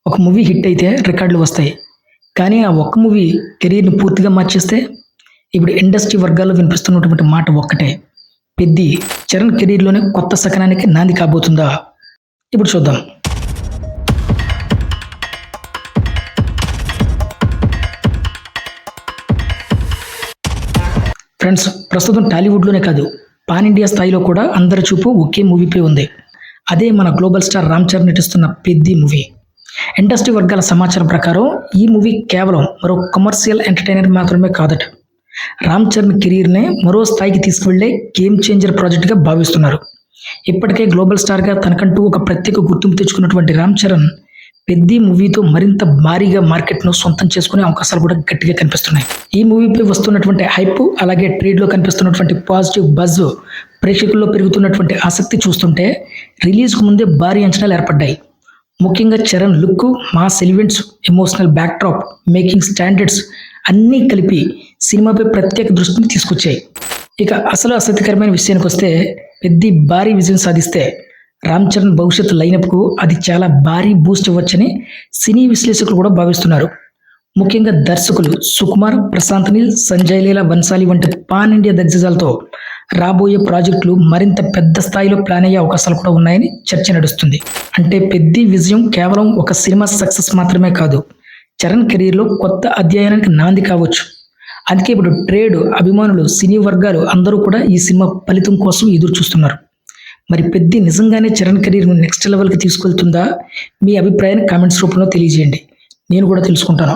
ఒక movie hit అయితే రికార్డులు వస్తాయి. కానీ ఆ ఒక్క మూవీ కెరీర్‌ని పూర్తిగా మార్చేస్తే? ఇప్పుడు ఇండస్ట్రీ వర్గాల్లో వినిపిస్తున్నటువంటి మాట ఒక్కటే. 'పెద్ది' చరణ్ కెరీర్‌లోనే కొత్త శకనానికి నాంది కాబోతుందా? ఇప్పుడు చూద్దాం. ఫ్రెండ్స్, ప్రస్తుతం టాలీవుడ్‌లోనే కాదు, పాన్ ఇండియా స్థాయిలో కూడా అందరి చూపు ఒకే మూవీపై ఉంది. అదే మన గ్లోబల్ స్టార్ రామ్ చరణ్ నటిస్తున్న 'పెద్ది' మూవీ. ఇండస్ట్రీ వర్గాల సమాచారం ప్రకారం ఈ మూవీ కేవలం మరో కమర్షియల్ ఎంటర్‌టైనర్ మాత్రమే కాదట. రామ్ చరణ్ కెరీర్‌నే మరో స్థాయికి తీసుకువెళ్లే గేమ్ చేంజర్ ప్రాజెక్ట్‌గా భావిస్తున్నారు. ఇప్పటికే గ్లోబల్ స్టార్‌గా తనకంటూ ఒక ప్రత్యేక గుర్తింపు తెచ్చుకున్నటువంటి రామ్ చరణ్ 'పెద్ది' మూవీతో మరింత భారీగా మార్కెట్‌ను సొంతం చేసుకునే అవకాశాలు కూడా గట్టిగా కనిపిస్తున్నాయి. ఈ మూవీపై వస్తున్నటువంటి హైప్, అలాగే ట్రేడ్‌లో కనిపిస్తున్నటువంటి పాజిటివ్ బజ్, ప్రేక్షకుల్లో పెరుగుతున్నటువంటి ఆసక్తి చూస్తుంటే రిలీజ్‌కు ముందే భారీ అంచనాలు ఏర్పడ్డాయి. ముఖ్యంగా Charan look, mass elements, emotional backdrop, making standards అన్నీ కలిపి సినిమాపై ప్రత్యేక దృష్టిని తీసుకొచ్చాయి. ఇక అసలు ఆసక్తికరమైన విషయానికొస్తే, 'పెద్ది' భారీ విజయం సాధిస్తే రామ్ చరణ్ భవిష్యత్ లైనప్‌కు అది చాలా భారీ బూస్ట్ ఇవ్వొచ్చని సినీ విశ్లేషకులు కూడా భావిస్తున్నారు. ముఖ్యంగా దర్శకులు సుకుమార్, ప్రశాంత్ నీల్, సంజయ్ లీలా బన్సాలి వంటి పాన్ ఇండియా దిగ్గజాలతో రాబోయే ప్రాజెక్టులు మరింత పెద్ద స్థాయిలో ప్లాన్ అయ్యే అవకాశాలు కూడా ఉన్నాయని చర్చ నడుస్తుంది. అంటే 'పెద్ది' విజయం కేవలం ఒక సినిమా సక్సెస్ మాత్రమే కాదు, చరణ్ కెరీర్‌లో కొత్త అధ్యాయానికి నాంది కావచ్చు. అందుకే ఇప్పుడు ట్రేడ్, అభిమానులు, సినీ వర్గాలు అందరూ కూడా ఈ సినిమా ఫలితం కోసం ఎదురు చూస్తున్నారు. మరి 'పెద్ది' నిజంగానే చరణ్ కెరీర్‌ను నెక్స్ట్ లెవెల్‌కి తీసుకెళ్తుందా? మీ అభిప్రాయాన్ని కామెంట్స్ రూపంలో తెలియజేయండి. నేను కూడా తెలుసుకుంటాను.